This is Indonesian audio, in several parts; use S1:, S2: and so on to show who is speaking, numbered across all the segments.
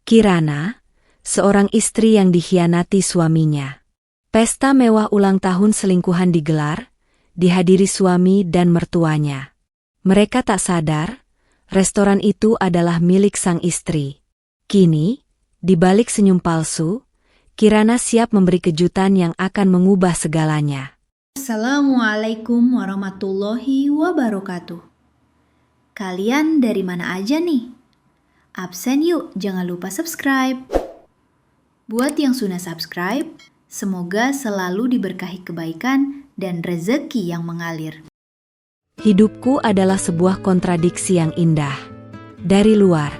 S1: Kirana, seorang istri yang dikhianati suaminya. Pesta mewah ulang tahun selingkuhan digelar, dihadiri suami dan mertuanya. Mereka tak sadar, restoran itu adalah milik sang istri. Kini, di balik senyum palsu, Kirana siap memberi kejutan yang akan mengubah segalanya.
S2: Assalamualaikum warahmatullahi wabarakatuh. Kalian dari mana aja nih? Absen yuk, jangan lupa subscribe. Buat yang sudah subscribe, semoga selalu diberkahi kebaikan dan rezeki yang mengalir.
S1: Hidupku adalah sebuah kontradiksi yang indah. Dari luar,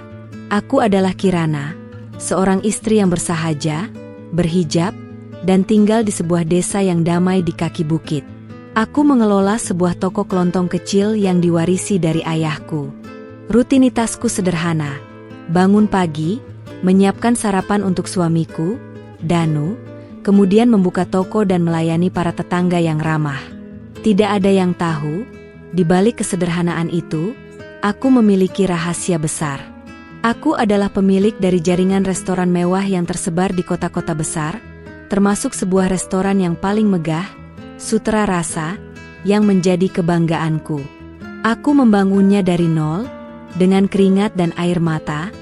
S1: aku adalah Kirana, seorang istri yang bersahaja, berhijab, dan tinggal di sebuah desa yang damai di kaki bukit. Aku mengelola sebuah toko kelontong kecil yang diwarisi dari ayahku. Rutinitasku sederhana. Bangun pagi, menyiapkan sarapan untuk suamiku, Danu, kemudian membuka toko dan melayani para tetangga yang ramah. Tidak ada yang tahu, di balik kesederhanaan itu, aku memiliki rahasia besar. Aku adalah pemilik dari jaringan restoran mewah yang tersebar di kota-kota besar, termasuk sebuah restoran yang paling megah, Sutra Rasa, yang menjadi kebanggaanku. Aku membangunnya dari nol, dengan keringat dan air mata,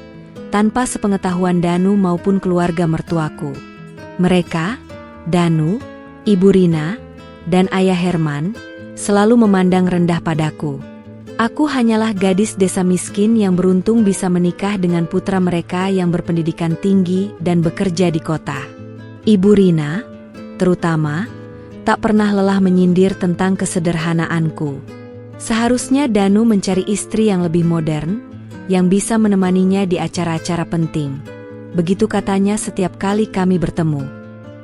S1: tanpa sepengetahuan Danu maupun keluarga mertuaku. Mereka, Danu, Ibu Rina, dan Ayah Herman, selalu memandang rendah padaku. Aku hanyalah gadis desa miskin yang beruntung bisa menikah dengan putra mereka yang berpendidikan tinggi dan bekerja di kota. Ibu Rina, terutama, tak pernah lelah menyindir tentang kesederhanaanku. Seharusnya Danu mencari istri yang lebih modern, yang bisa menemaninya di acara-acara penting. Begitu katanya setiap kali kami bertemu.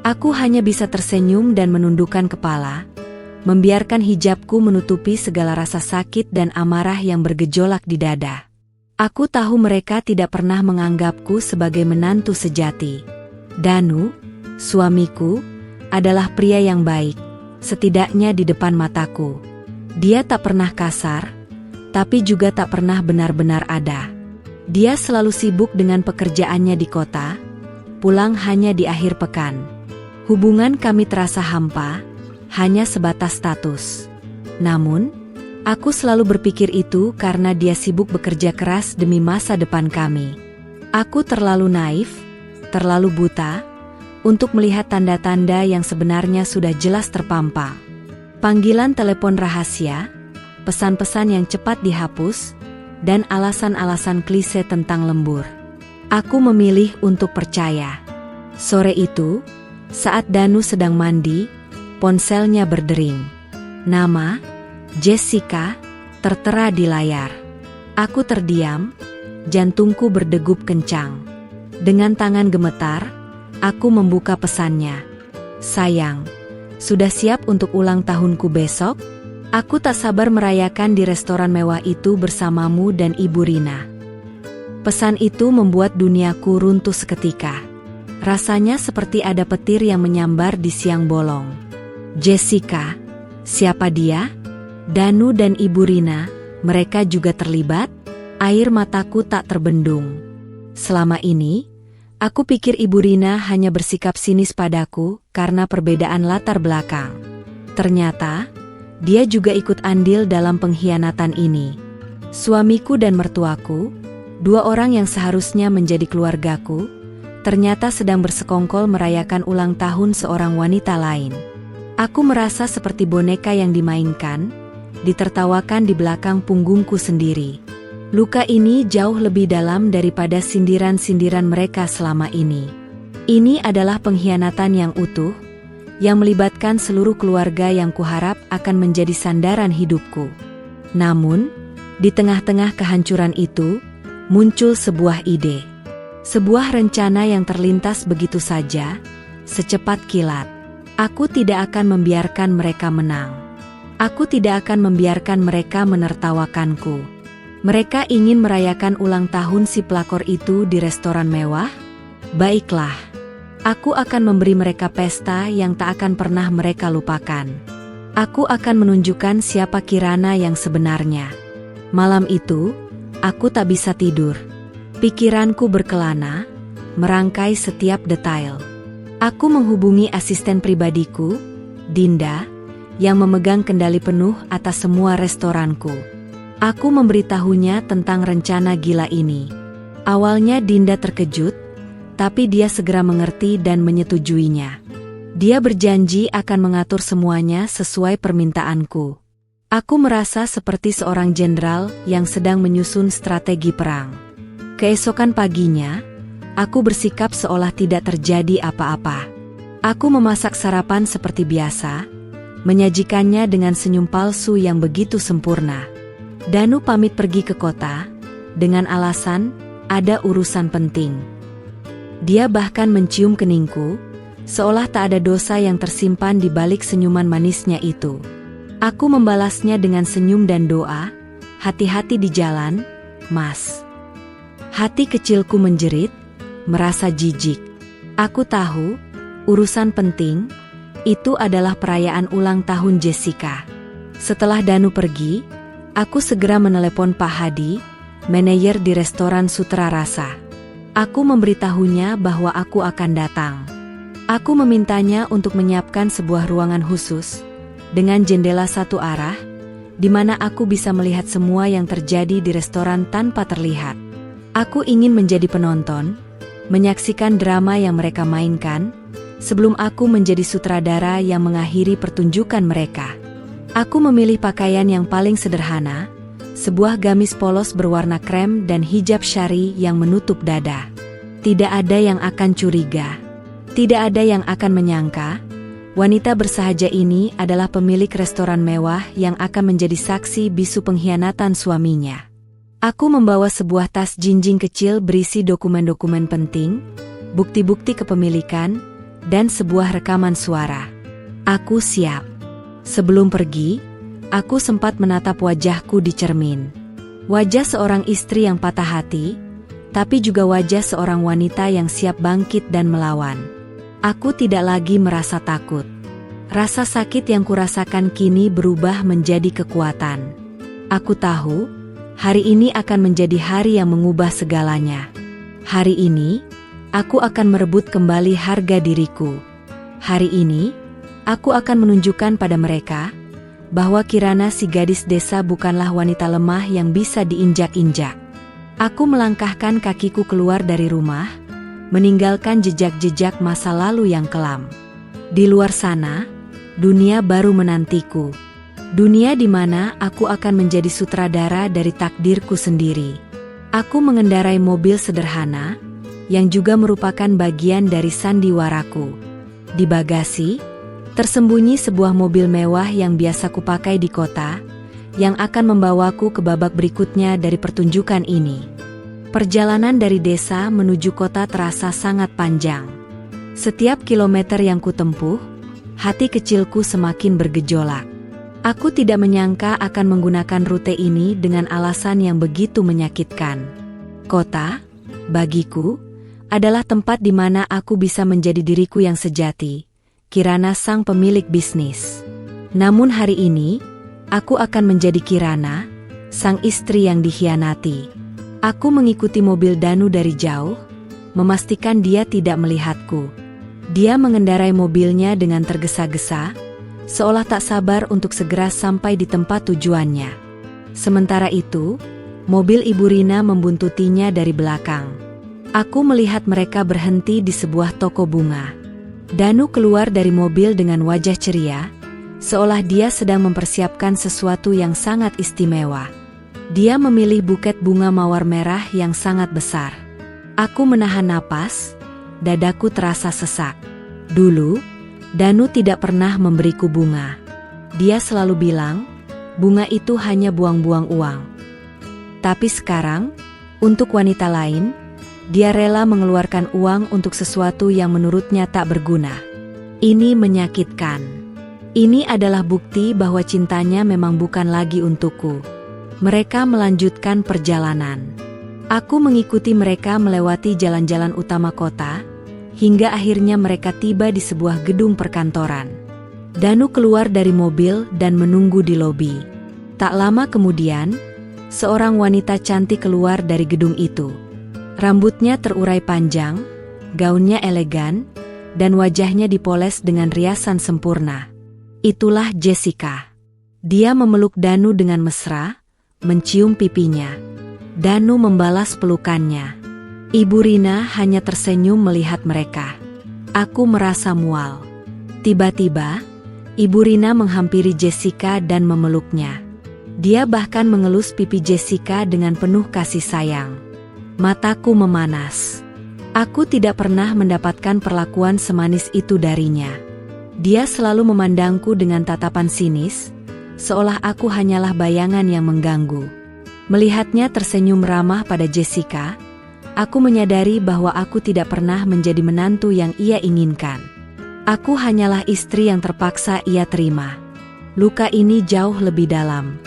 S1: Aku hanya bisa tersenyum dan menundukkan kepala, membiarkan hijabku menutupi segala rasa sakit dan amarah yang bergejolak di dada. Aku tahu mereka tidak pernah menganggapku sebagai menantu sejati. Danu, suamiku, adalah pria yang baik, setidaknya di depan mataku. Dia tak pernah kasar, tapi juga tak pernah benar-benar ada. Dia selalu sibuk dengan pekerjaannya di kota, pulang hanya di akhir pekan. Hubungan kami terasa hampa, hanya sebatas status. Namun, aku selalu berpikir itu karena dia sibuk bekerja keras demi masa depan kami. Aku terlalu naif, terlalu buta, untuk melihat tanda-tanda yang sebenarnya sudah jelas terpampang. Panggilan telepon rahasia, pesan-pesan yang cepat dihapus, dan alasan-alasan klise tentang lembur. Aku memilih untuk percaya. Sore itu, saat Danu sedang mandi, ponselnya berdering. Nama, Jessica, tertera di layar. Aku terdiam, jantungku berdegup kencang. Dengan tangan gemetar, aku membuka pesannya. Sayang, sudah siap untuk ulang tahunku besok? Aku tak sabar merayakan di restoran mewah itu bersamamu dan Ibu Rina. Pesan itu membuat duniaku runtuh seketika. Rasanya seperti ada petir yang menyambar di siang bolong. Jessica, siapa dia? Danu dan Ibu Rina, mereka juga terlibat? Air mataku tak terbendung. Selama ini, aku pikir Ibu Rina hanya bersikap sinis padaku karena perbedaan latar belakang. Ternyata, dia juga ikut andil dalam pengkhianatan ini. Suamiku dan mertuaku, dua orang yang seharusnya menjadi keluargaku, ternyata sedang bersekongkol merayakan ulang tahun seorang wanita lain. Aku merasa seperti boneka yang dimainkan, ditertawakan di belakang punggungku sendiri. Luka ini jauh lebih dalam daripada sindiran-sindiran mereka selama ini. Ini adalah pengkhianatan yang utuh, yang melibatkan seluruh keluarga yang kuharap akan menjadi sandaran hidupku. Namun, di tengah-tengah kehancuran itu, muncul sebuah ide. Sebuah rencana yang terlintas begitu saja, secepat kilat. Aku tidak akan membiarkan mereka menang. Aku tidak akan membiarkan mereka menertawakanku. Mereka ingin merayakan ulang tahun si pelakor itu di restoran mewah? Baiklah. Aku akan memberi mereka pesta yang tak akan pernah mereka lupakan. Aku akan menunjukkan siapa Kirana yang sebenarnya. Malam itu, aku tak bisa tidur. Pikiranku berkelana, merangkai setiap detail. Aku menghubungi asisten pribadiku, Dinda, yang memegang kendali penuh atas semua restoranku. Aku memberitahunya tentang rencana gila ini. Awalnya Dinda terkejut, tapi dia segera mengerti dan menyetujuinya. Dia berjanji akan mengatur semuanya sesuai permintaanku. Aku merasa seperti seorang jenderal yang sedang menyusun strategi perang. Keesokan paginya, aku bersikap seolah tidak terjadi apa-apa. Aku memasak sarapan seperti biasa, menyajikannya dengan senyum palsu yang begitu sempurna. Danu pamit pergi ke kota, dengan alasan ada urusan penting. Dia bahkan mencium keningku, seolah tak ada dosa yang tersimpan di balik senyuman manisnya itu. Aku membalasnya dengan senyum dan doa, hati-hati di jalan, Mas. Hati kecilku menjerit, merasa jijik. Aku tahu, urusan penting, itu adalah perayaan ulang tahun Jessica. Setelah Danu pergi, aku segera menelepon Pak Hadi, manajer di restoran Sutra Rasa. Aku memberitahunya bahwa aku akan datang. Aku memintanya untuk menyiapkan sebuah ruangan khusus, dengan jendela satu arah, di mana aku bisa melihat semua yang terjadi di restoran tanpa terlihat. Aku ingin menjadi penonton, menyaksikan drama yang mereka mainkan, sebelum aku menjadi sutradara yang mengakhiri pertunjukan mereka. Aku memilih pakaian yang paling sederhana, sebuah gamis polos berwarna krem dan hijab syari yang menutup dada. Tidak ada yang akan curiga. Tidak ada yang akan menyangka, wanita bersahaja ini adalah pemilik restoran mewah yang akan menjadi saksi bisu pengkhianatan suaminya. Aku membawa sebuah tas jinjing kecil berisi dokumen-dokumen penting, bukti-bukti kepemilikan, dan sebuah rekaman suara. Aku siap. Sebelum pergi, aku sempat menatap wajahku di cermin. Wajah seorang istri yang patah hati, tapi juga wajah seorang wanita yang siap bangkit dan melawan. Aku tidak lagi merasa takut. Rasa sakit yang kurasakan kini berubah menjadi kekuatan. Aku tahu, hari ini akan menjadi hari yang mengubah segalanya. Hari ini, aku akan merebut kembali harga diriku. Hari ini, aku akan menunjukkan pada mereka bahwa Kirana si gadis desa bukanlah wanita lemah yang bisa diinjak-injak. Aku melangkahkan kakiku keluar dari rumah, meninggalkan jejak-jejak masa lalu yang kelam. Di luar sana, dunia baru menantiku. Dunia di mana aku akan menjadi sutradara dari takdirku sendiri. Aku mengendarai mobil sederhana, yang juga merupakan bagian dari sandiwaraku. Di bagasi, tersembunyi sebuah mobil mewah yang biasa kupakai di kota, yang akan membawaku ke babak berikutnya dari pertunjukan ini. Perjalanan dari desa menuju kota terasa sangat panjang. Setiap kilometer yang kutempuh, hati kecilku semakin bergejolak. Aku tidak menyangka akan menggunakan rute ini dengan alasan yang begitu menyakitkan. Kota, bagiku, adalah tempat di mana aku bisa menjadi diriku yang sejati, Kirana sang pemilik bisnis. Namun hari ini, aku akan menjadi Kirana, sang istri yang dikhianati. Aku mengikuti mobil Danu dari jauh, memastikan dia tidak melihatku. Dia mengendarai mobilnya dengan tergesa-gesa, seolah tak sabar untuk segera sampai di tempat tujuannya. Sementara itu, mobil Ibu Rina membuntutinya dari belakang. Aku melihat mereka berhenti di sebuah toko bunga. Danu keluar dari mobil dengan wajah ceria, seolah dia sedang mempersiapkan sesuatu yang sangat istimewa. Dia memilih buket bunga mawar merah yang sangat besar. Aku menahan napas, dadaku terasa sesak. Dulu, Danu tidak pernah memberiku bunga. Dia selalu bilang, bunga itu hanya buang-buang uang. Tapi sekarang, untuk wanita lain, dia rela mengeluarkan uang untuk sesuatu yang menurutnya tak berguna. Ini menyakitkan. Ini adalah bukti bahwa cintanya memang bukan lagi untukku. Mereka melanjutkan perjalanan. Aku mengikuti mereka melewati jalan-jalan utama kota, hingga akhirnya mereka tiba di sebuah gedung perkantoran. Danu keluar dari mobil dan menunggu di lobi. Tak lama kemudian, seorang wanita cantik keluar dari gedung itu. Rambutnya terurai panjang, Gaunnya elegan, dan wajahnya dipoles dengan riasan sempurna. Itulah Jessica. Dia memeluk Danu dengan mesra, mencium pipinya. Danu membalas pelukannya. Ibu Rina hanya tersenyum melihat mereka. Aku merasa mual. Tiba-tiba, Ibu Rina menghampiri Jessica dan memeluknya. Dia bahkan mengelus pipi Jessica dengan penuh kasih sayang. Mataku memanas. Aku tidak pernah mendapatkan perlakuan semanis itu darinya. Dia selalu memandangku dengan tatapan sinis, seolah aku hanyalah bayangan yang mengganggu. Melihatnya tersenyum ramah pada Jessica, aku menyadari bahwa aku tidak pernah menjadi menantu yang ia inginkan. Aku hanyalah istri yang terpaksa ia terima. Luka ini jauh lebih dalam.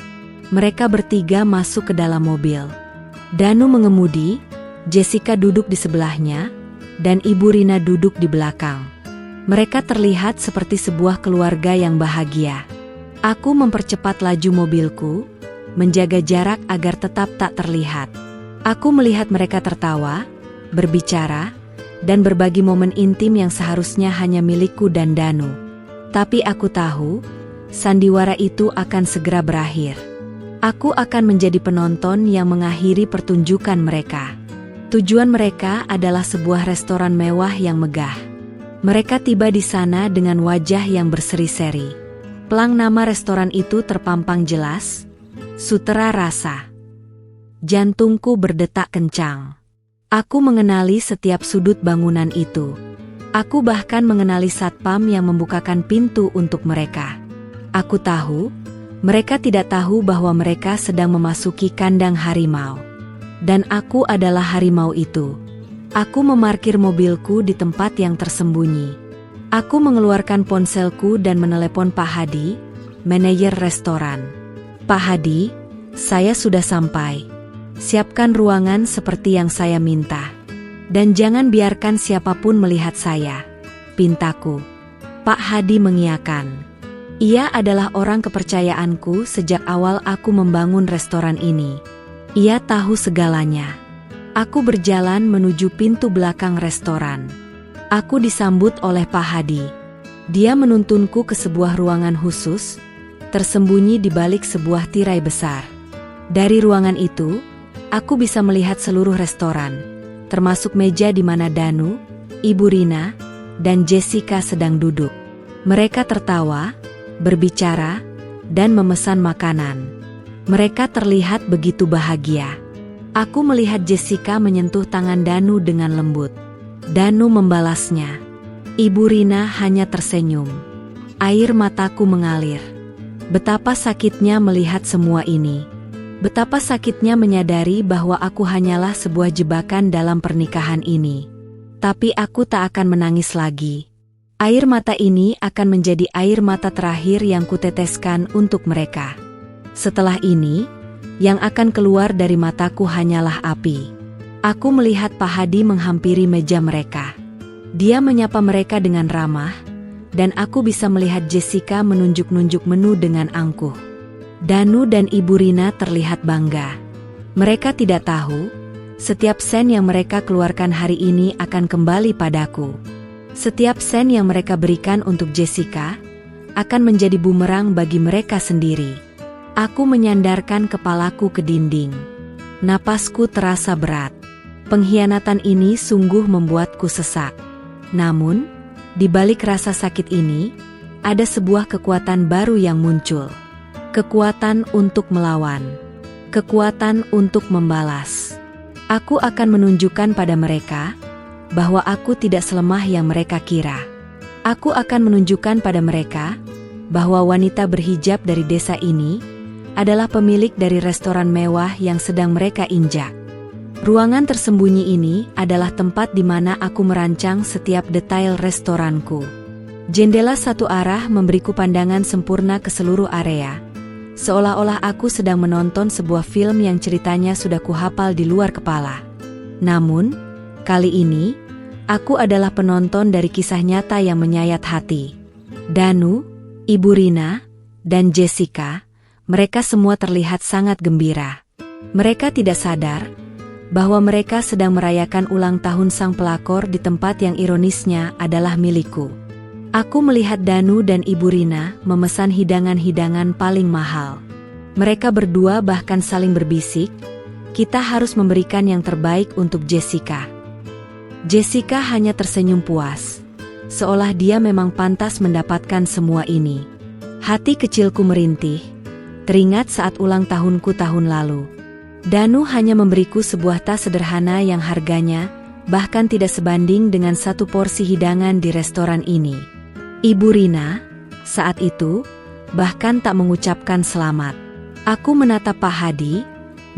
S1: Mereka bertiga masuk ke dalam mobil. Danu mengemudi, Jessica duduk di sebelahnya, dan Ibu Rina duduk di belakang. Mereka terlihat seperti sebuah keluarga yang bahagia. Aku mempercepat laju mobilku, menjaga jarak agar tetap tak terlihat. Aku melihat mereka tertawa, berbicara, dan berbagi momen intim yang seharusnya hanya milikku dan Danu. Tapi aku tahu, sandiwara itu akan segera berakhir. Aku akan menjadi penonton yang mengakhiri pertunjukan mereka. Tujuan mereka adalah sebuah restoran mewah yang megah. Mereka tiba di sana dengan wajah yang berseri-seri. Pelang nama restoran itu terpampang jelas, Sutera Rasa. Jantungku berdetak kencang. Aku mengenali setiap sudut bangunan itu. Aku bahkan mengenali satpam yang membukakan pintu untuk mereka. Aku tahu, mereka tidak tahu bahwa mereka sedang memasuki kandang harimau. Dan aku adalah harimau itu. Aku memarkir mobilku di tempat yang tersembunyi. Aku mengeluarkan ponselku dan menelepon Pak Hadi, manajer restoran. Pak Hadi, saya sudah sampai. Siapkan ruangan seperti yang saya minta. Dan jangan biarkan siapapun melihat saya, pintaku. Pak Hadi mengiyakan. Ia adalah orang kepercayaanku sejak awal aku membangun restoran ini. Ia tahu segalanya. Aku berjalan menuju pintu belakang restoran. Aku disambut oleh Pak Hadi. Dia menuntunku ke sebuah ruangan khusus, tersembunyi di balik sebuah tirai besar. Dari ruangan itu, aku bisa melihat seluruh restoran, termasuk meja di mana Danu, Ibu Rina, dan Jessica sedang duduk. Mereka tertawa, berbicara, dan memesan makanan. Mereka terlihat begitu bahagia. Aku melihat Jessica menyentuh tangan Danu dengan lembut. Danu membalasnya. Ibu Rina hanya tersenyum. Air mataku mengalir. Betapa sakitnya melihat semua ini. Betapa sakitnya menyadari bahwa aku hanyalah sebuah jebakan dalam pernikahan ini. Tapi aku tak akan menangis lagi. Air mata ini akan menjadi air mata terakhir yang kuteteskan untuk mereka. Setelah ini, yang akan keluar dari mataku hanyalah api. Aku melihat Pak Hadi menghampiri meja mereka. Dia menyapa mereka dengan ramah, dan aku bisa melihat Jessica menunjuk-nunjuk menu dengan angkuh. Danu dan Ibu Rina terlihat bangga. Mereka tidak tahu, setiap sen yang mereka keluarkan hari ini akan kembali padaku. Setiap sen yang mereka berikan untuk Jessica akan menjadi bumerang bagi mereka sendiri. Aku menyandarkan kepalaku ke dinding. Napasku terasa berat. Pengkhianatan ini sungguh membuatku sesak. Namun, di balik rasa sakit ini, ada sebuah kekuatan baru yang muncul. Kekuatan untuk melawan. Kekuatan untuk membalas. Aku akan menunjukkan pada mereka bahwa aku tidak selemah yang mereka kira. Aku akan menunjukkan pada mereka bahwa wanita berhijab dari desa ini adalah pemilik dari restoran mewah yang sedang mereka injak. Ruangan tersembunyi ini adalah tempat di mana aku merancang setiap detail restoranku. Jendela satu arah memberiku pandangan sempurna ke seluruh area, seolah-olah aku sedang menonton sebuah film yang ceritanya sudah kuhafal di luar kepala. Namun, kali ini, aku adalah penonton dari kisah nyata yang menyayat hati. Danu, Ibu Rina, dan Jessica, mereka semua terlihat sangat gembira. Mereka tidak sadar, bahwa mereka sedang merayakan ulang tahun sang pelakor di tempat yang ironisnya adalah milikku. Aku melihat Danu dan Ibu Rina memesan hidangan-hidangan paling mahal. Mereka berdua bahkan saling berbisik, kita harus memberikan yang terbaik untuk Jessica. Jessica hanya tersenyum puas, seolah dia memang pantas mendapatkan semua ini. Hati kecilku merintih, teringat saat ulang tahunku tahun lalu. Danu hanya memberiku sebuah tas sederhana yang harganya bahkan tidak sebanding dengan satu porsi hidangan di restoran ini. Ibu Rina, saat itu, bahkan tak mengucapkan selamat. Aku menatap Pak Hadi,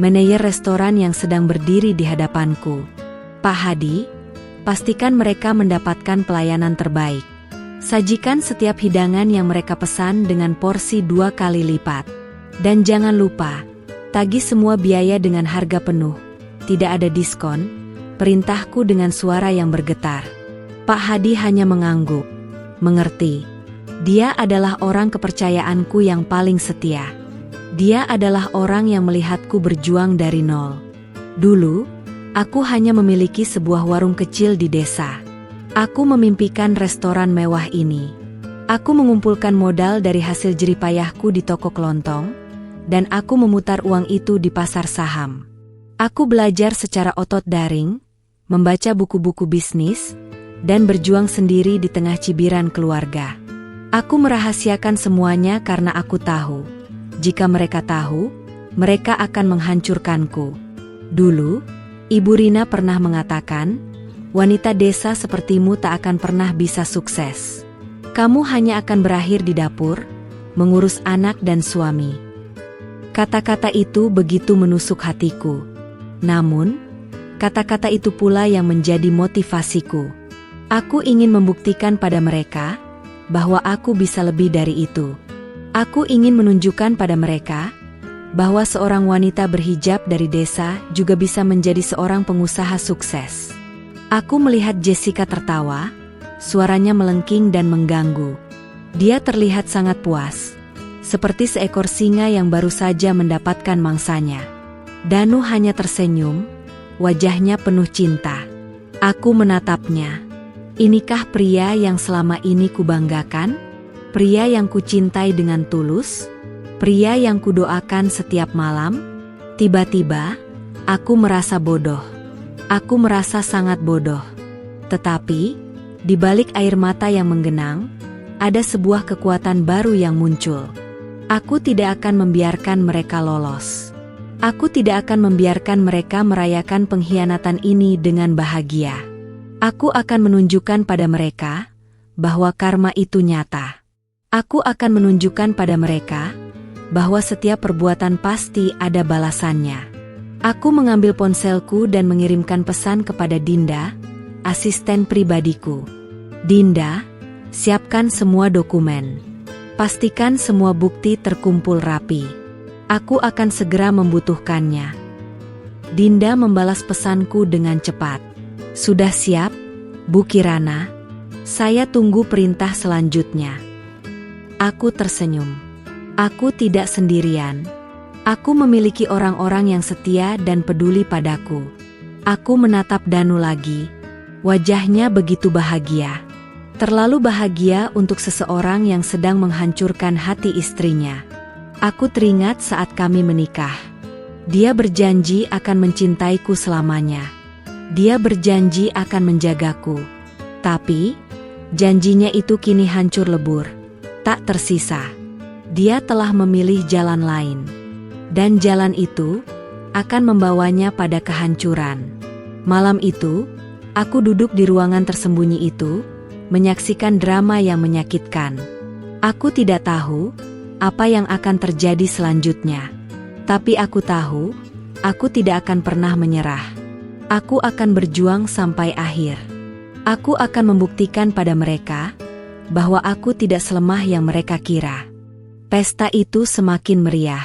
S1: manajer restoran yang sedang berdiri di hadapanku. Pak Hadi, pastikan mereka mendapatkan pelayanan terbaik. Sajikan setiap hidangan yang mereka pesan dengan porsi 2 kali lipat. Dan jangan lupa, tagih semua biaya dengan harga penuh. Tidak ada diskon, perintahku dengan suara yang bergetar. Pak Hadi hanya mengangguk. Mengerti. Dia adalah orang kepercayaanku yang paling setia. Dia adalah orang yang melihatku berjuang dari nol. Dulu, aku hanya memiliki sebuah warung kecil di desa. Aku memimpikan restoran mewah ini. Aku mengumpulkan modal dari hasil jeripayahku di toko kelontong, dan aku memutar uang itu di pasar saham. Aku belajar secara otot daring, membaca buku-buku bisnis, dan berjuang sendiri di tengah cibiran keluarga. Aku merahasiakan semuanya karena aku tahu, jika mereka tahu, mereka akan menghancurkanku. Dulu, Ibu Rina pernah mengatakan, wanita desa sepertimu tak akan pernah bisa sukses. Kamu hanya akan berakhir di dapur, mengurus anak dan suami. Kata-kata itu begitu menusuk hatiku. Namun, kata-kata itu pula yang menjadi motivasiku. Aku ingin membuktikan pada mereka bahwa aku bisa lebih dari itu. Aku ingin menunjukkan pada mereka bahwa seorang wanita berhijab dari desa juga bisa menjadi seorang pengusaha sukses. Aku melihat Jessica tertawa, suaranya melengking dan mengganggu. Dia terlihat sangat puas, seperti seekor singa yang baru saja mendapatkan mangsanya. Danu hanya tersenyum, wajahnya penuh cinta. Aku menatapnya. Inikah pria yang selama ini kubanggakan? Pria yang kucintai dengan tulus? Pria yang kudoakan setiap malam? Tiba-tiba, aku merasa bodoh. Aku merasa sangat bodoh. Tetapi, di balik air mata yang menggenang, ada sebuah kekuatan baru yang muncul. Aku tidak akan membiarkan mereka lolos. Aku tidak akan membiarkan mereka merayakan pengkhianatan ini dengan bahagia. Aku akan menunjukkan pada mereka bahwa karma itu nyata. Aku akan menunjukkan pada mereka bahwa setiap perbuatan pasti ada balasannya. Aku mengambil ponselku dan mengirimkan pesan kepada Dinda, asisten pribadiku. Dinda, siapkan semua dokumen. Pastikan semua bukti terkumpul rapi. Aku akan segera membutuhkannya. Dinda membalas pesanku dengan cepat. Sudah siap, Bu Kirana? Saya tunggu perintah selanjutnya. Aku tersenyum. Aku tidak sendirian. Aku memiliki orang-orang yang setia dan peduli padaku. Aku menatap Danu lagi. Wajahnya begitu bahagia. Terlalu bahagia untuk seseorang yang sedang menghancurkan hati istrinya. Aku teringat saat kami menikah. Dia berjanji akan mencintaiku selamanya. Dia berjanji akan menjagaku. Tapi, janjinya itu kini hancur lebur. Tak tersisa. Dia telah memilih jalan lain. Dan jalan itu akan membawanya pada kehancuran. Malam itu, aku duduk di ruangan tersembunyi itu, menyaksikan drama yang menyakitkan. Aku tidak tahu apa yang akan terjadi selanjutnya. Tapi aku tahu, aku tidak akan pernah menyerah. Aku akan berjuang sampai akhir. Aku akan membuktikan pada mereka bahwa aku tidak selemah yang mereka kira. Pesta itu semakin meriah.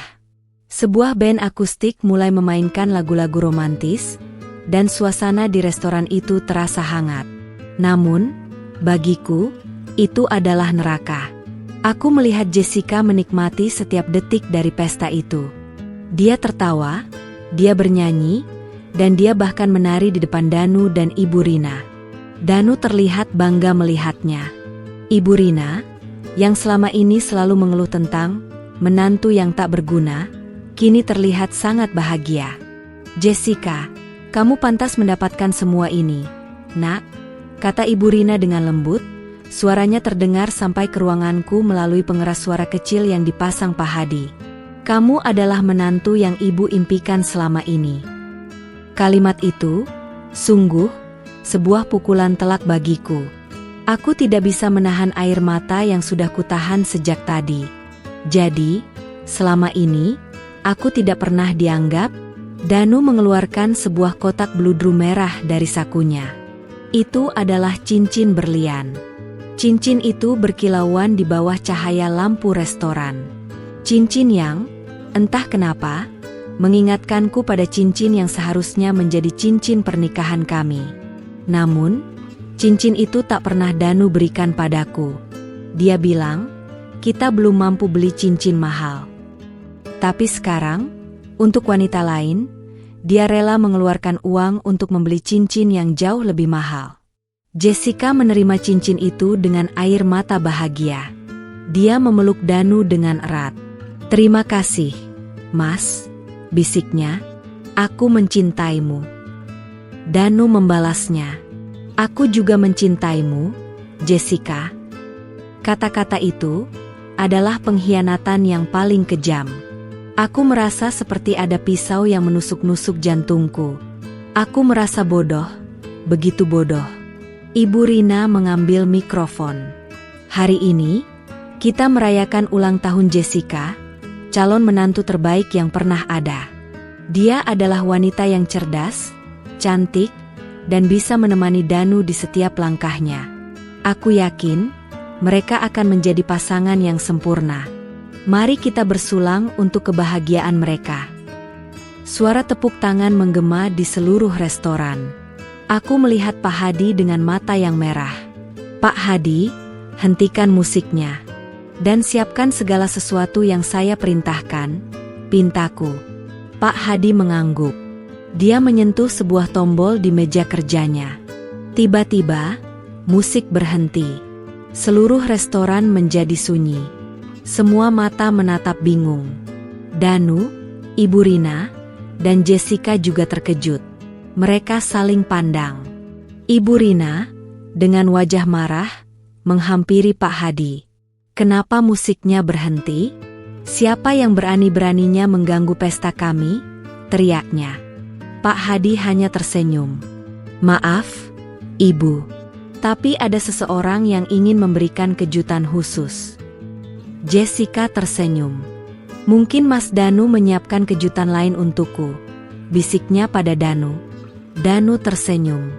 S1: Sebuah band akustik mulai memainkan lagu-lagu romantis, dan suasana di restoran itu terasa hangat. Namun, bagiku, itu adalah neraka. Aku melihat Jessica menikmati setiap detik dari pesta itu. Dia tertawa, dia bernyanyi, dan dia bahkan menari di depan Danu dan Ibu Rina. Danu terlihat bangga melihatnya. Ibu Rina, yang selama ini selalu mengeluh tentang menantu yang tak berguna, kini terlihat sangat bahagia. "Jessica, kamu pantas mendapatkan semua ini, Nak," kata Ibu Rina dengan lembut. Suaranya terdengar sampai ke ruanganku melalui pengeras suara kecil yang dipasang Pak Hadi. "Kamu adalah menantu yang ibu impikan selama ini." Kalimat itu, sungguh, sebuah pukulan telak bagiku. Aku tidak bisa menahan air mata yang sudah kutahan sejak tadi. Jadi, selama ini, aku tidak pernah dianggap. Danu mengeluarkan sebuah kotak bludru merah dari sakunya. Itu adalah cincin berlian. Cincin itu berkilauan di bawah cahaya lampu restoran. Cincin yang, entah kenapa, mengingatkanku pada cincin yang seharusnya menjadi cincin pernikahan kami. Namun, cincin itu tak pernah Danu berikan padaku. Dia bilang, kita belum mampu beli cincin mahal. Tapi sekarang, untuk wanita lain, dia rela mengeluarkan uang untuk membeli cincin yang jauh lebih mahal. Jessica menerima cincin itu dengan air mata bahagia. Dia memeluk Danu dengan erat. "Terima kasih, Mas," bisiknya. "Aku mencintaimu." Danu membalasnya. "Aku juga mencintaimu, Jessica." Kata-kata itu adalah pengkhianatan yang paling kejam. Aku merasa seperti ada pisau yang menusuk-nusuk jantungku. Aku merasa bodoh, begitu bodoh. Ibu Rina mengambil mikrofon. "Hari ini, kita merayakan ulang tahun Jessica, calon menantu terbaik yang pernah ada. Dia adalah wanita yang cerdas, cantik, dan bisa menemani Danu di setiap langkahnya. Aku yakin, mereka akan menjadi pasangan yang sempurna. Mari kita bersulang untuk kebahagiaan mereka." Suara tepuk tangan menggema di seluruh restoran. Aku melihat Pak Hadi dengan mata yang merah. "Pak Hadi, hentikan musiknya. Dan siapkan segala sesuatu yang saya perintahkan, pintaku." Pak Hadi mengangguk. Dia menyentuh sebuah tombol di meja kerjanya. Tiba-tiba, musik berhenti. Seluruh restoran menjadi sunyi. Semua mata menatap bingung. Danu, Ibu Rina, dan Jessica juga terkejut. Mereka saling pandang. Ibu Rina, dengan wajah marah, menghampiri Pak Hadi. "Kenapa musiknya berhenti? Siapa yang berani-beraninya mengganggu pesta kami?" teriaknya. Pak Hadi hanya tersenyum. "Maaf, Ibu. Tapi ada seseorang yang ingin memberikan kejutan khusus." Jessica tersenyum. "Mungkin Mas Danu menyiapkan kejutan lain untukku," bisiknya pada Danu. Danu tersenyum.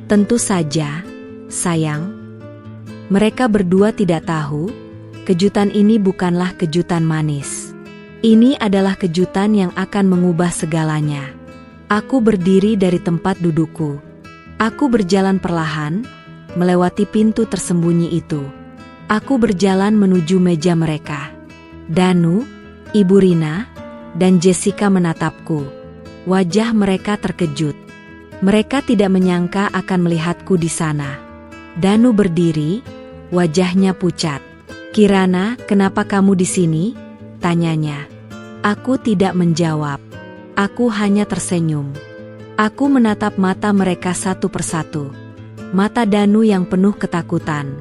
S1: "Tentu saja, sayang." Mereka berdua tidak tahu, kejutan ini bukanlah kejutan manis. Ini adalah kejutan yang akan mengubah segalanya. Aku berdiri dari tempat dudukku. Aku berjalan perlahan, melewati pintu tersembunyi itu. Aku berjalan menuju meja mereka. Danu, Ibu Rina, dan Jessica menatapku. Wajah mereka terkejut. Mereka tidak menyangka akan melihatku di sana. Danu berdiri, wajahnya pucat. "Kirana, kenapa kamu di sini?" tanyanya. Aku tidak menjawab. Aku hanya tersenyum. Aku menatap mata mereka satu persatu. Mata Danu yang penuh ketakutan.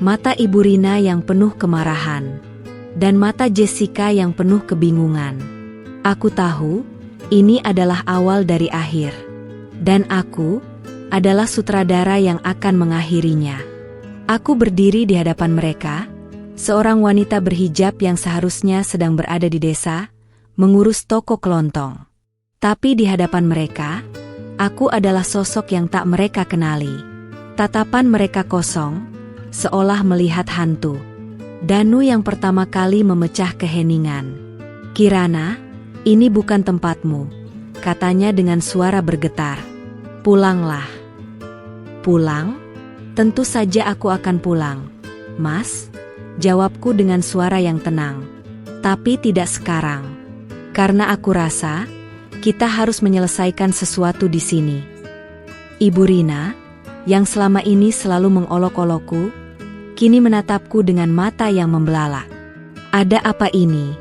S1: Mata Ibu Rina yang penuh kemarahan. Dan mata Jessica yang penuh kebingungan. Aku tahu, ini adalah awal dari akhir. Dan aku adalah sutradara yang akan mengakhirinya. Aku berdiri di hadapan mereka, seorang wanita berhijab yang seharusnya sedang berada di desa, mengurus toko kelontong. Tapi di hadapan mereka, aku adalah sosok yang tak mereka kenali. Tatapan mereka kosong, seolah melihat hantu. Danu yang pertama kali memecah keheningan. "Kirana, ini bukan tempatmu," katanya dengan suara bergetar. "Pulanglah." "Pulang? Tentu saja aku akan pulang, Mas," jawabku dengan suara yang tenang. "Tapi tidak sekarang. Karena aku rasa, Kita harus menyelesaikan sesuatu di sini. Ibu Rina, yang selama ini selalu mengolok-olokku, kini menatapku dengan mata yang membelalak. Ada apa ini,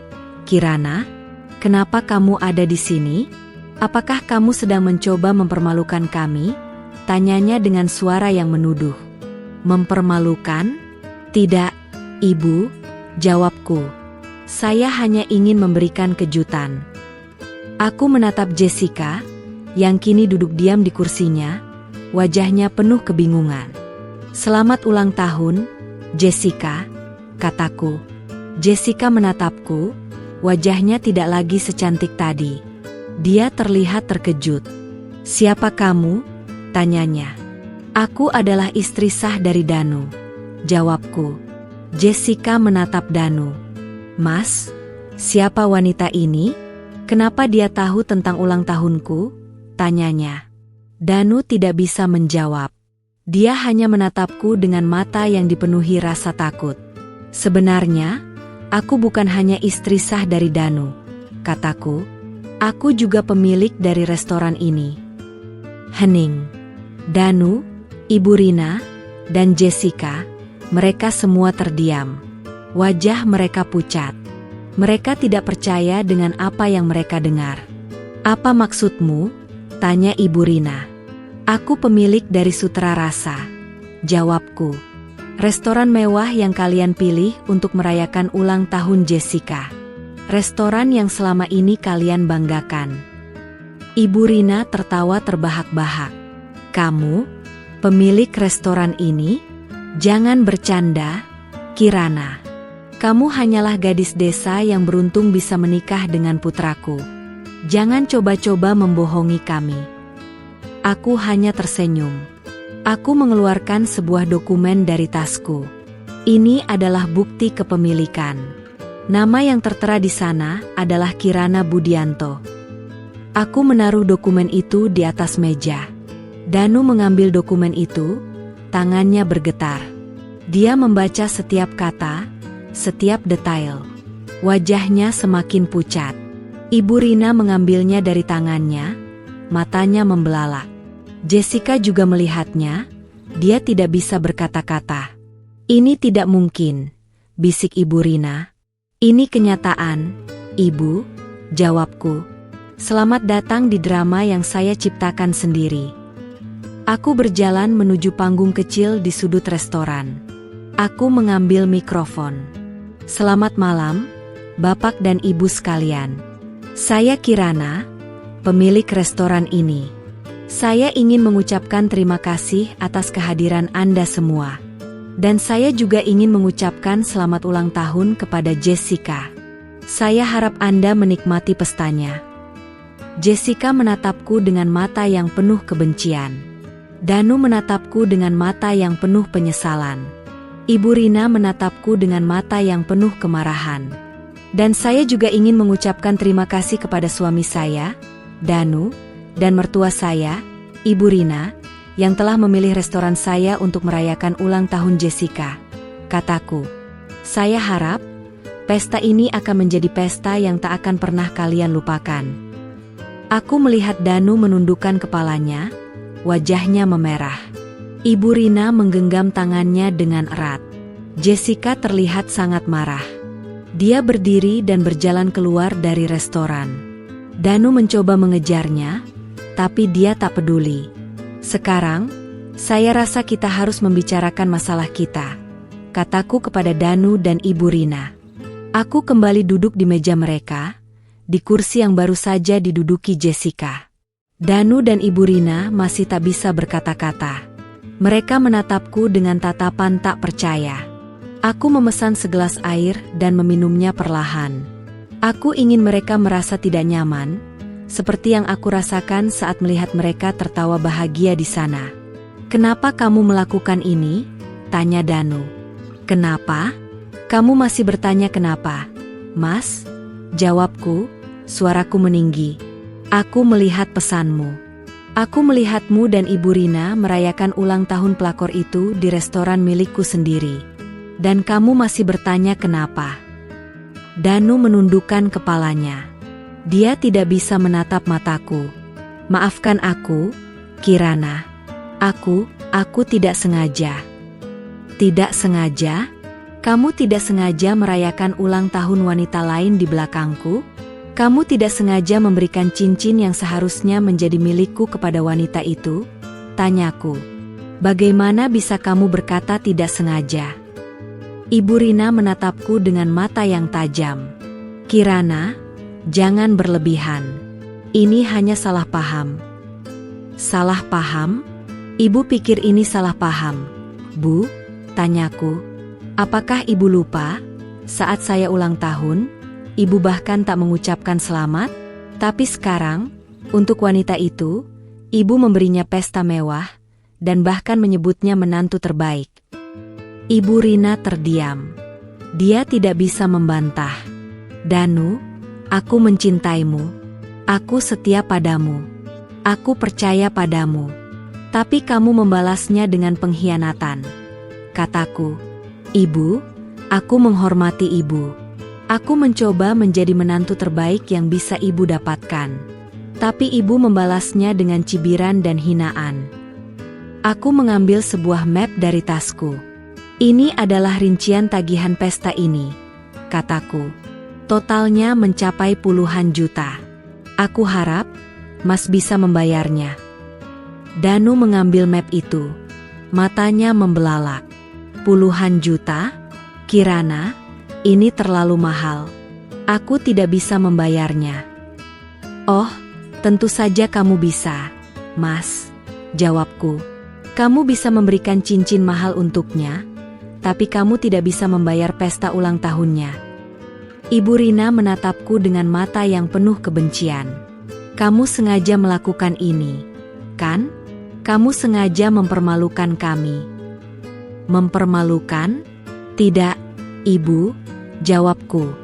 S1: Kirana? Kenapa kamu ada di sini? Apakah kamu sedang mencoba mempermalukan kami? Tanyanya dengan suara yang menuduh. Mempermalukan? Tidak, Ibu, jawabku. Saya hanya ingin memberikan kejutan. Aku menatap Jessica, yang kini duduk diam di kursinya, wajahnya penuh kebingungan. Selamat ulang tahun, Jessica, kataku. Jessica menatapku, wajahnya tidak lagi secantik tadi. Dia terlihat terkejut. Siapa kamu? Tanyanya. Aku adalah istri sah dari Danu, jawabku. Jessica menatap Danu. Mas, siapa wanita ini? Kenapa dia tahu tentang ulang tahunku? Tanyanya. Danu tidak bisa menjawab. Dia hanya menatapku dengan mata yang dipenuhi rasa takut. Sebenarnya, aku bukan hanya istri sah dari Danu, kataku. Aku juga pemilik dari restoran ini. Hening. Danu, Ibu Rina, dan Jessica, mereka semua terdiam. Wajah mereka pucat. Mereka tidak percaya dengan apa yang mereka dengar. Apa maksudmu? Tanya Ibu Rina. Aku pemilik dari Sutra Rasa, jawabku. Restoran mewah yang kalian pilih untuk merayakan ulang tahun Jessica. Restoran yang selama ini kalian banggakan. Ibu Rina tertawa terbahak-bahak. Kamu, pemilik restoran ini? Jangan bercanda, Kirana. Kamu hanyalah gadis desa yang beruntung bisa menikah dengan putraku. Jangan coba-coba membohongi kami. Aku hanya tersenyum. Aku mengeluarkan sebuah dokumen dari tasku. Ini adalah bukti kepemilikan. Nama yang tertera di sana adalah Kirana Budianto. Aku menaruh dokumen itu di atas meja. Danu mengambil dokumen itu, tangannya bergetar. Dia membaca setiap kata, setiap detail. Wajahnya semakin pucat. Ibu Rina mengambilnya dari tangannya, matanya membelalak. Jessica juga melihatnya, dia tidak bisa berkata-kata. Ini tidak mungkin, bisik Ibu Rina. Ini kenyataan, Ibu, jawabku. Selamat datang di drama yang saya ciptakan sendiri. Aku berjalan menuju panggung kecil di sudut restoran. Aku mengambil mikrofon. Selamat malam, Bapak dan Ibu sekalian. Saya Kirana, pemilik restoran ini. Saya ingin mengucapkan terima kasih atas kehadiran Anda semua. Dan saya juga ingin mengucapkan selamat ulang tahun kepada Jessica. Saya harap Anda menikmati pestanya. Jessica menatapku dengan mata yang penuh kebencian. Danu menatapku dengan mata yang penuh penyesalan. Ibu Rina menatapku dengan mata yang penuh kemarahan. Dan saya juga ingin mengucapkan terima kasih kepada suami saya, Danu, dan mertua saya, Ibu Rina, yang telah memilih restoran saya untuk merayakan ulang tahun Jessica, kataku. Saya harap, pesta ini akan menjadi pesta yang tak akan pernah kalian lupakan. Aku melihat Danu menundukkan kepalanya, wajahnya memerah. Ibu Rina menggenggam tangannya dengan erat. Jessica terlihat sangat marah. Dia berdiri dan berjalan keluar dari restoran. Danu mencoba mengejarnya, tapi dia tak peduli. Sekarang, saya rasa kita harus membicarakan masalah kita, kataku kepada Danu dan Ibu Rina. Aku kembali duduk di meja mereka, di kursi yang baru saja diduduki Jessica. Danu dan Ibu Rina masih tak bisa berkata-kata. Mereka menatapku dengan tatapan tak percaya. Aku memesan segelas air dan meminumnya perlahan. Aku ingin mereka merasa tidak nyaman, seperti yang aku rasakan saat melihat mereka tertawa bahagia di sana. Kenapa kamu melakukan ini? Tanya Danu. Kenapa? Kamu masih bertanya kenapa? Mas? Jawabku, suaraku meninggi. Aku melihat pesanmu. Aku melihatmu dan Ibu Rina merayakan ulang tahun pelakor itu di restoran milikku sendiri. Dan kamu masih bertanya kenapa? Danu menundukkan kepalanya. Dia tidak bisa menatap mataku. Maafkan aku, Kirana. Aku tidak sengaja. Tidak sengaja? Kamu tidak sengaja merayakan ulang tahun wanita lain di belakangku? Kamu tidak sengaja memberikan cincin yang seharusnya menjadi milikku kepada wanita itu? Tanyaku. Bagaimana bisa kamu berkata tidak sengaja? Ibu Rina menatapku dengan mata yang tajam. Kirana, jangan berlebihan. Ini hanya salah paham. Salah paham? Ibu pikir ini salah paham. Bu, tanyaku. Apakah ibu lupa? Saat saya ulang tahun, ibu bahkan tak mengucapkan selamat. Tapi sekarang, untuk wanita itu, ibu memberinya pesta mewah, dan bahkan menyebutnya menantu terbaik. Ibu Rina terdiam. Dia tidak bisa membantah. Danu, aku mencintaimu. Aku setia padamu. Aku percaya padamu. Tapi kamu membalasnya dengan pengkhianatan. Kataku, Ibu, aku menghormati ibu. Aku mencoba menjadi menantu terbaik yang bisa ibu dapatkan. Tapi ibu membalasnya dengan cibiran dan hinaan. Aku mengambil sebuah map dari tasku. Ini adalah rincian tagihan pesta ini, kataku. Totalnya mencapai puluhan juta. Aku harap Mas bisa membayarnya. Danu mengambil map itu. Matanya membelalak. Puluhan juta? Kirana, ini terlalu mahal. Aku tidak bisa membayarnya. Oh, tentu saja kamu bisa, Mas. Jawabku. Kamu bisa memberikan cincin mahal untuknya, tapi kamu tidak bisa membayar pesta ulang tahunnya. Ibu Rina menatapku dengan mata yang penuh kebencian. Kamu sengaja melakukan ini, kan? Kamu sengaja mempermalukan kami. Mempermalukan? Tidak, Ibu, jawabku.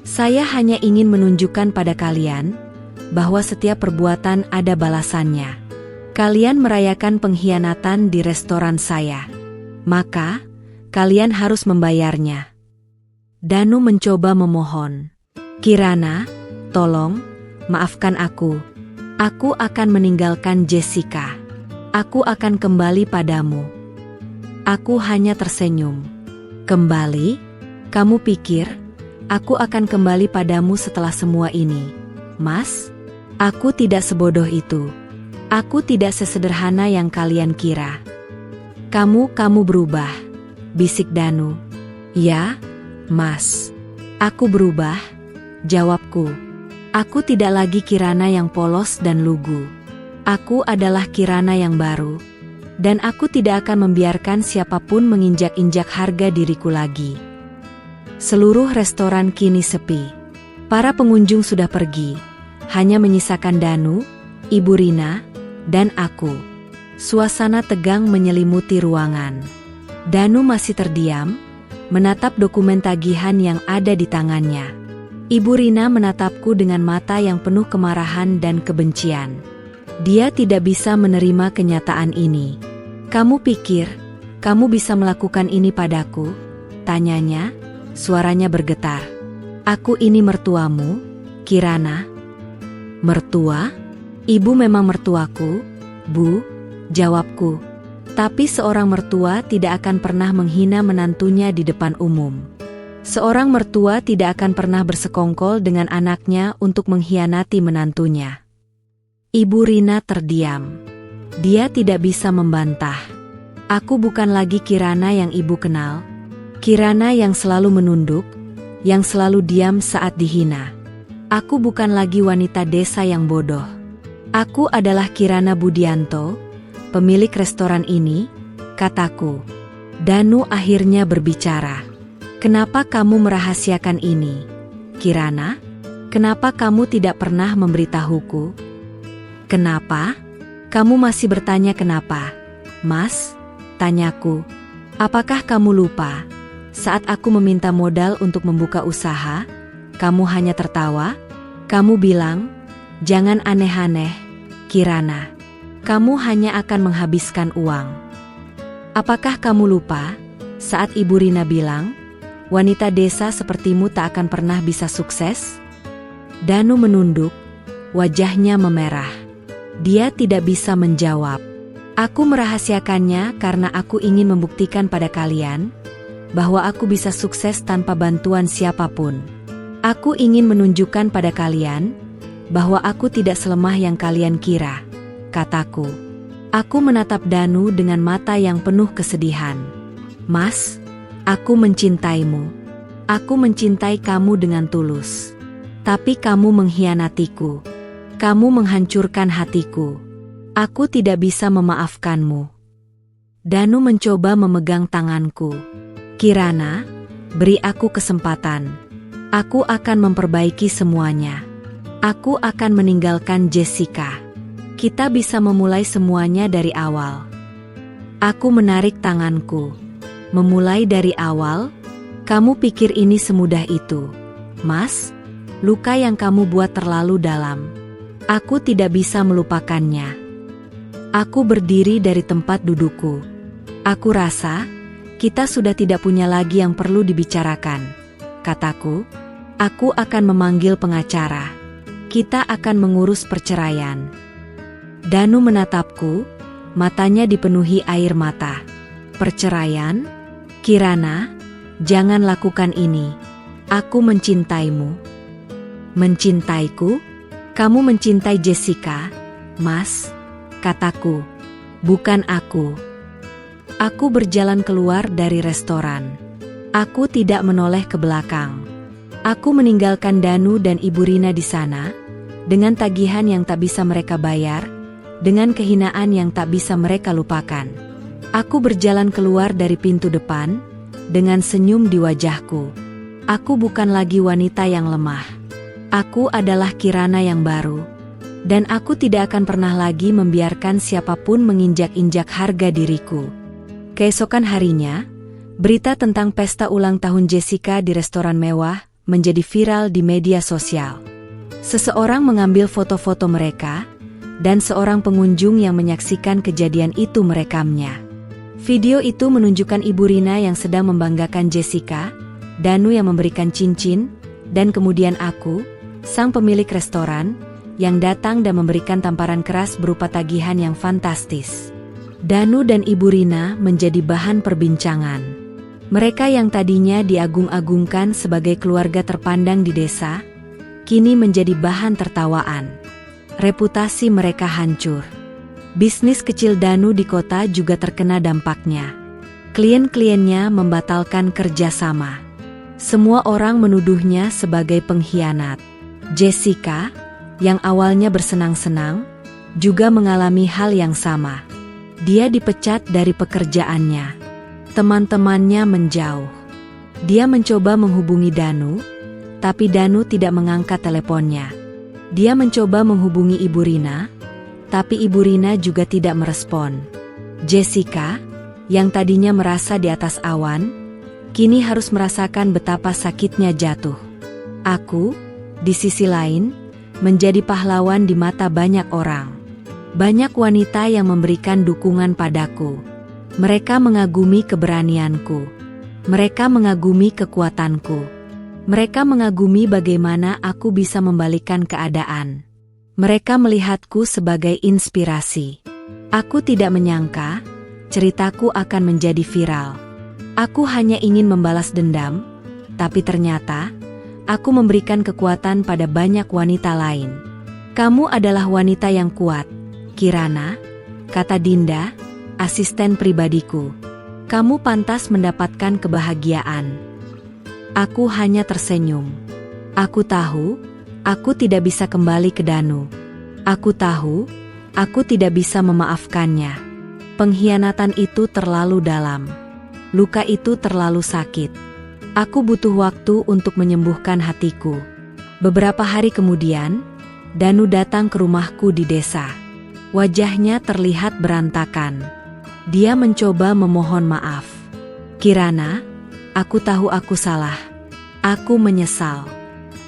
S1: Saya hanya ingin menunjukkan pada kalian bahwa setiap perbuatan ada balasannya. Kalian merayakan pengkhianatan di restoran saya. Maka, kalian harus membayarnya. Danu mencoba memohon. Kirana, tolong, maafkan aku. Aku akan meninggalkan Jessica. Aku akan kembali padamu. Aku hanya tersenyum. Kembali? Kamu pikir, aku akan kembali padamu setelah semua ini? Mas, aku tidak sebodoh itu. Aku tidak sesederhana yang kalian kira. Kamu berubah, bisik Danu. Ya, Mas. Aku berubah, jawabku. Aku tidak lagi Kirana yang polos dan lugu. Aku adalah Kirana yang baru. Dan aku tidak akan membiarkan siapapun menginjak-injak harga diriku lagi. Seluruh restoran kini sepi. Para pengunjung sudah pergi. Hanya menyisakan Danu, Ibu Rina, dan aku. Suasana tegang menyelimuti ruangan. Danu masih terdiam, menatap dokumen tagihan yang ada di tangannya. Ibu Rina menatapku dengan mata yang penuh kemarahan dan kebencian. Dia tidak bisa menerima kenyataan ini. Kamu pikir, kamu bisa melakukan ini padaku? Tanyanya, suaranya bergetar. Aku ini mertuamu, Kirana. Mertua? Ibu memang mertuaku, Bu, jawabku. Tapi seorang mertua tidak akan pernah menghina menantunya di depan umum. Seorang mertua tidak akan pernah bersekongkol dengan anaknya untuk mengkhianati menantunya. Ibu Rina terdiam. Dia tidak bisa membantah. Aku bukan lagi Kirana yang ibu kenal. Kirana yang selalu menunduk, yang selalu diam saat dihina. Aku bukan lagi wanita desa yang bodoh. Aku adalah Kirana Budianto, pemilik restoran ini, kataku. Danu akhirnya berbicara. Kenapa kamu merahasiakan ini, Kirana? Kenapa kamu tidak pernah memberitahuku? Kenapa? Kamu masih bertanya kenapa? Mas, tanyaku. Apakah kamu lupa? Saat aku meminta modal untuk membuka usaha, kamu hanya tertawa? Kamu bilang, jangan aneh-aneh, Kirana. Kamu hanya akan menghabiskan uang. Apakah kamu lupa saat Ibu Rina bilang, wanita desa sepertimu tak akan pernah bisa sukses? Danu menunduk, wajahnya memerah. Dia tidak bisa menjawab. Aku merahasiakannya karena aku ingin membuktikan pada kalian bahwa aku bisa sukses tanpa bantuan siapapun. Aku ingin menunjukkan pada kalian bahwa aku tidak selemah yang kalian kira, kataku. Aku menatap Danu dengan mata yang penuh kesedihan. Mas, aku mencintaimu. Aku mencintai kamu dengan tulus. Tapi kamu mengkhianatiku. Kamu menghancurkan hatiku. Aku tidak bisa memaafkanmu. Danu mencoba memegang tanganku. Kirana, beri aku kesempatan. Aku akan memperbaiki semuanya. Aku akan meninggalkan Jessica. Kita bisa memulai semuanya dari awal. Aku menarik tanganku. Memulai dari awal? Kamu pikir ini semudah itu, Mas? Luka yang kamu buat terlalu dalam. Aku tidak bisa melupakannya. Aku berdiri dari tempat dudukku. Aku rasa kita sudah tidak punya lagi yang perlu dibicarakan, kataku. Aku akan memanggil pengacara. Kita akan mengurus perceraian. Danu menatapku, matanya dipenuhi air mata. Perceraian? Kirana, jangan lakukan ini. Aku mencintaimu. Mencintaiku? Kamu mencintai Jessica, Mas? Kataku. Bukan aku. Aku berjalan keluar dari restoran. Aku tidak menoleh ke belakang. Aku meninggalkan Danu dan Ibu Rina di sana, dengan tagihan yang tak bisa mereka bayar, dengan kehinaan yang tak bisa mereka lupakan. Aku berjalan keluar dari pintu depan, dengan senyum di wajahku. Aku bukan lagi wanita yang lemah. Aku adalah Kirana yang baru. Dan aku tidak akan pernah lagi membiarkan siapapun menginjak-injak harga diriku. Keesokan harinya, berita tentang pesta ulang tahun Jessica di restoran mewah menjadi viral di media sosial. Seseorang mengambil foto-foto mereka, dan seorang pengunjung yang menyaksikan kejadian itu merekamnya. Video itu menunjukkan Ibu Rina yang sedang membanggakan Jessica, Danu yang memberikan cincin, dan kemudian aku, sang pemilik restoran, yang datang dan memberikan tamparan keras berupa tagihan yang fantastis. Danu dan Ibu Rina menjadi bahan perbincangan. Mereka yang tadinya diagung-agungkan sebagai keluarga terpandang di desa, kini menjadi bahan tertawaan. Reputasi mereka hancur. Bisnis kecil Danu di kota juga terkena dampaknya. Klien-kliennya membatalkan kerjasama. Semua orang menuduhnya sebagai pengkhianat. Jessica, yang awalnya bersenang-senang, juga mengalami hal yang sama. Dia dipecat dari pekerjaannya. Teman-temannya menjauh. Dia mencoba menghubungi Danu, tapi Danu tidak mengangkat teleponnya. Dia mencoba menghubungi Ibu Rina, tapi Ibu Rina juga tidak merespon. Jessica, yang tadinya merasa di atas awan, kini harus merasakan betapa sakitnya jatuh. Aku, di sisi lain, menjadi pahlawan di mata banyak orang. Banyak wanita yang memberikan dukungan padaku. Mereka mengagumi keberanianku. Mereka mengagumi kekuatanku. Mereka mengagumi bagaimana aku bisa membalikkan keadaan. Mereka melihatku sebagai inspirasi. Aku tidak menyangka ceritaku akan menjadi viral. Aku hanya ingin membalas dendam, tapi ternyata aku memberikan kekuatan pada banyak wanita lain. Kamu adalah wanita yang kuat, Kirana, kata Dinda, asisten pribadiku. Kamu pantas mendapatkan kebahagiaan. Aku hanya tersenyum. Aku tahu, aku tidak bisa kembali ke Danu. Aku tahu, aku tidak bisa memaafkannya. Pengkhianatan itu terlalu dalam. Luka itu terlalu sakit. Aku butuh waktu untuk menyembuhkan hatiku. Beberapa hari kemudian, Danu datang ke rumahku di desa. Wajahnya terlihat berantakan. Dia mencoba memohon maaf. Kirana, aku tahu aku salah. Aku menyesal.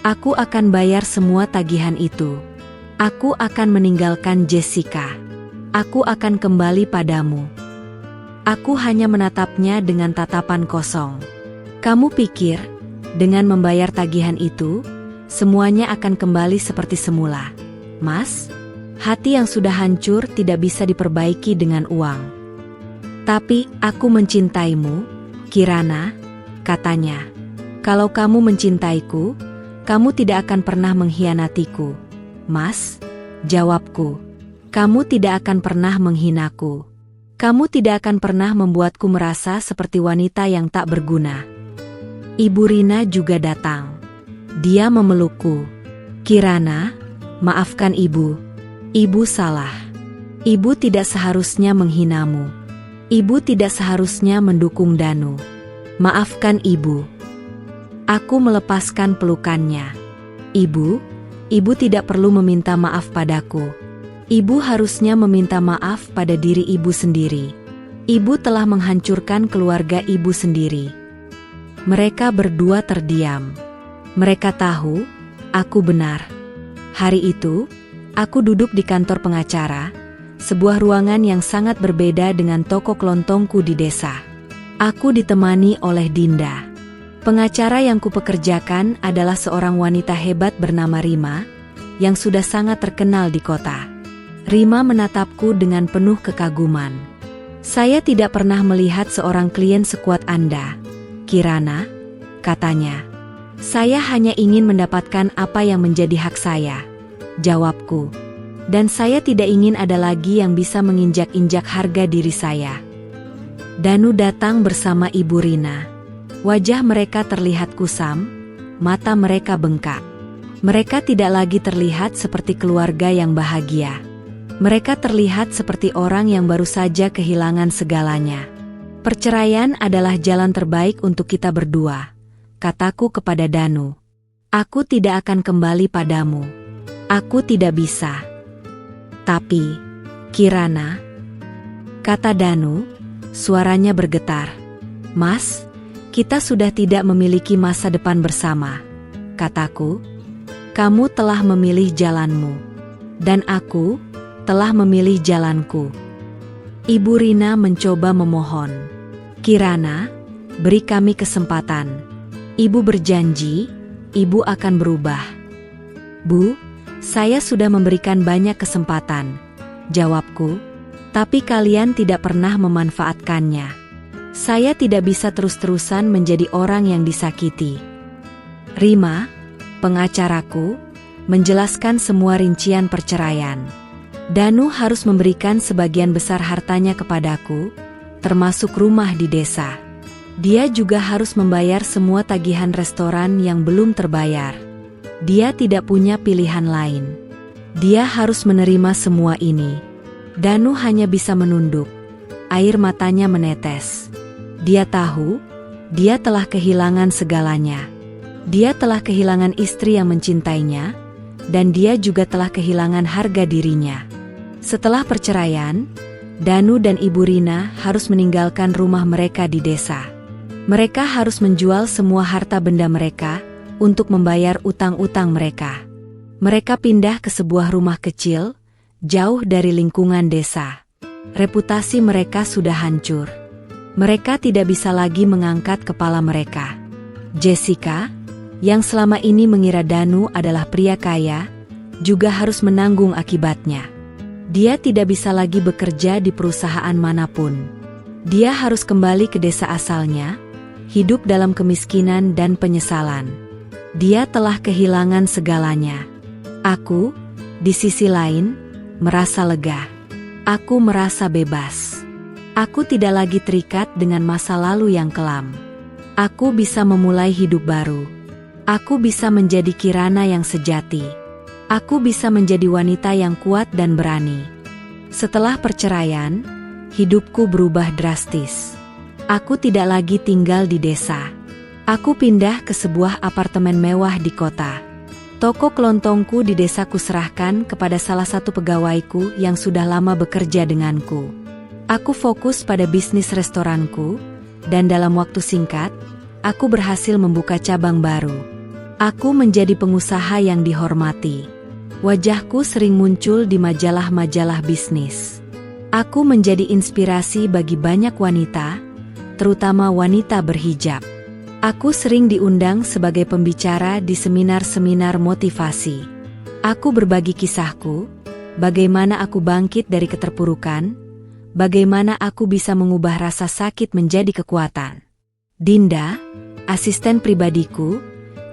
S1: Aku akan bayar semua tagihan itu. Aku akan meninggalkan Jessica. Aku akan kembali padamu. Aku hanya menatapnya dengan tatapan kosong. Kamu pikir, dengan membayar tagihan itu, semuanya akan kembali seperti semula. Mas, hati yang sudah hancur tidak bisa diperbaiki dengan uang. Tapi aku mencintaimu, Kirana, katanya. Kalau kamu mencintaiku, kamu tidak akan pernah mengkhianatiku. Mas, jawabku. Kamu tidak akan pernah menghinaku. Kamu tidak akan pernah membuatku merasa seperti wanita yang tak berguna. Ibu Rina juga datang. Dia memelukku. Kirana, maafkan ibu. Ibu salah. Ibu tidak seharusnya menghinamu. Ibu tidak seharusnya mendukung Danu. Maafkan ibu. Aku melepaskan pelukannya. Ibu tidak perlu meminta maaf padaku. Ibu harusnya meminta maaf pada diri ibu sendiri. Ibu telah menghancurkan keluarga ibu sendiri. Mereka berdua terdiam. Mereka tahu, aku benar. Hari itu, aku duduk di kantor pengacara, sebuah ruangan yang sangat berbeda dengan toko kelontongku di desa. Aku ditemani oleh Dinda. Pengacara yang kupekerjakan adalah seorang wanita hebat bernama Rima, yang sudah sangat terkenal di kota. Rima menatapku dengan penuh kekaguman. Saya tidak pernah melihat seorang klien sekuat Anda, Kirana, katanya. Saya hanya ingin mendapatkan apa yang menjadi hak saya, jawabku. Dan saya tidak ingin ada lagi yang bisa menginjak-injak harga diri saya. Danu datang bersama Ibu Rina. Wajah mereka terlihat kusam, mata mereka bengkak. Mereka tidak lagi terlihat seperti keluarga yang bahagia. Mereka terlihat seperti orang yang baru saja kehilangan segalanya. Perceraian adalah jalan terbaik untuk kita berdua, kataku kepada Danu. Aku tidak akan kembali padamu. Aku tidak bisa. Tapi, Kirana, kata Danu, suaranya bergetar. Mas, kita sudah tidak memiliki masa depan bersama, kataku. Kamu telah memilih jalanmu. Dan aku telah memilih jalanku. Ibu Rina mencoba memohon. Kirana, beri kami kesempatan. Ibu berjanji, ibu akan berubah. Bu, saya sudah memberikan banyak kesempatan, jawabku. Tapi kalian tidak pernah memanfaatkannya. Saya tidak bisa terus-terusan menjadi orang yang disakiti. Rima, pengacaraku, menjelaskan semua rincian perceraian. Danu harus memberikan sebagian besar hartanya kepadaku, termasuk rumah di desa. Dia juga harus membayar semua tagihan restoran yang belum terbayar. Dia tidak punya pilihan lain. Dia harus menerima semua ini. Danu hanya bisa menunduk. Air matanya menetes. Dia tahu, dia telah kehilangan segalanya. Dia telah kehilangan istri yang mencintainya, dan dia juga telah kehilangan harga dirinya. Setelah perceraian, Danu dan Ibu Rina harus meninggalkan rumah mereka di desa. Mereka harus menjual semua harta benda mereka untuk membayar utang-utang mereka. Mereka pindah ke sebuah rumah kecil, jauh dari lingkungan desa. Reputasi mereka sudah hancur. Mereka tidak bisa lagi mengangkat kepala mereka. Jessica, yang selama ini mengira Danu adalah pria kaya, juga harus menanggung akibatnya. Dia tidak bisa lagi bekerja di perusahaan manapun. Dia harus kembali ke desa asalnya, hidup dalam kemiskinan dan penyesalan. Dia telah kehilangan segalanya. Aku, di sisi lain, merasa lega. Aku merasa bebas. Aku tidak lagi terikat dengan masa lalu yang kelam. Aku bisa memulai hidup baru. Aku bisa menjadi Kirana yang sejati. Aku bisa menjadi wanita yang kuat dan berani. Setelah perceraian, hidupku berubah drastis. Aku tidak lagi tinggal di desa. Aku pindah ke sebuah apartemen mewah di kota. Toko kelontongku di desaku serahkan kepada salah satu pegawaiku yang sudah lama bekerja denganku. Aku fokus pada bisnis restoranku, dan dalam waktu singkat, aku berhasil membuka cabang baru. Aku menjadi pengusaha yang dihormati. Wajahku sering muncul di majalah-majalah bisnis. Aku menjadi inspirasi bagi banyak wanita, terutama wanita berhijab. Aku sering diundang sebagai pembicara di seminar-seminar motivasi. Aku berbagi kisahku, bagaimana aku bangkit dari keterpurukan, bagaimana aku bisa mengubah rasa sakit menjadi kekuatan. Dinda, asisten pribadiku,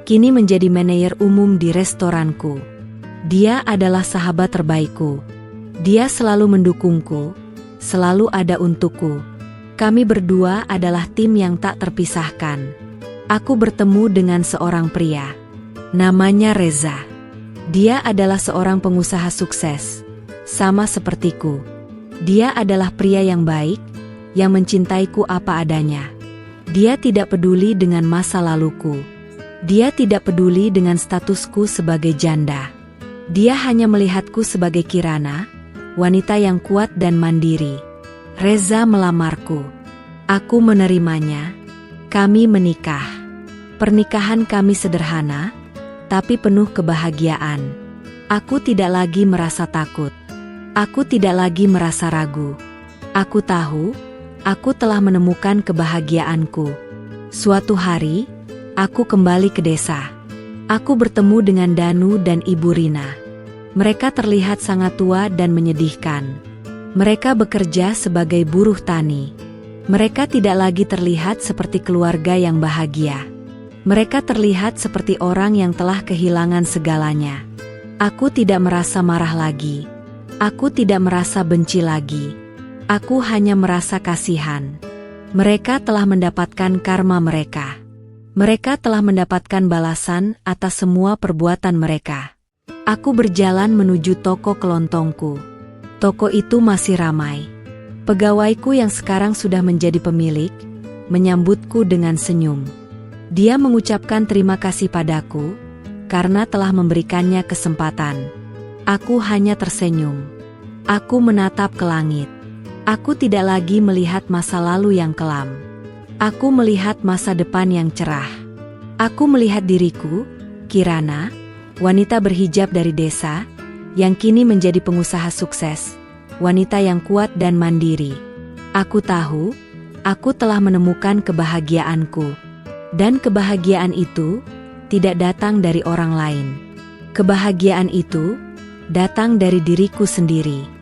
S1: kini menjadi manajer umum di restoranku. Dia adalah sahabat terbaikku. Dia selalu mendukungku, selalu ada untukku. Kami berdua adalah tim yang tak terpisahkan. Aku bertemu dengan seorang pria. Namanya Reza. Dia adalah seorang pengusaha sukses, sama sepertiku. Dia adalah pria yang baik, yang mencintaiku apa adanya. Dia tidak peduli dengan masa laluku. Dia tidak peduli dengan statusku sebagai janda. Dia hanya melihatku sebagai Kirana, wanita yang kuat dan mandiri. Reza melamarku. Aku menerimanya. Kami menikah. Pernikahan kami sederhana, tapi penuh kebahagiaan. Aku tidak lagi merasa takut. Aku tidak lagi merasa ragu. Aku tahu, aku telah menemukan kebahagiaanku. Suatu hari, aku kembali ke desa. Aku bertemu dengan Danu dan Ibu Rina. Mereka terlihat sangat tua dan menyedihkan. Mereka bekerja sebagai buruh tani. Mereka tidak lagi terlihat seperti keluarga yang bahagia. Mereka terlihat seperti orang yang telah kehilangan segalanya. Aku tidak merasa marah lagi. Aku tidak merasa benci lagi. Aku hanya merasa kasihan. Mereka telah mendapatkan karma mereka. Mereka telah mendapatkan balasan atas semua perbuatan mereka. Aku berjalan menuju toko kelontongku. Toko itu masih ramai. Pegawaiku yang sekarang sudah menjadi pemilik, menyambutku dengan senyum. Dia mengucapkan terima kasih padaku, karena telah memberikannya kesempatan. Aku hanya tersenyum. Aku menatap ke langit. Aku tidak lagi melihat masa lalu yang kelam. Aku melihat masa depan yang cerah. Aku melihat diriku, Kirana, wanita berhijab dari desa, yang kini menjadi pengusaha sukses. Wanita yang kuat dan mandiri. Aku tahu, aku telah menemukan kebahagiaanku. Dan kebahagiaan itu tidak datang dari orang lain. Kebahagiaan itu datang dari diriku sendiri.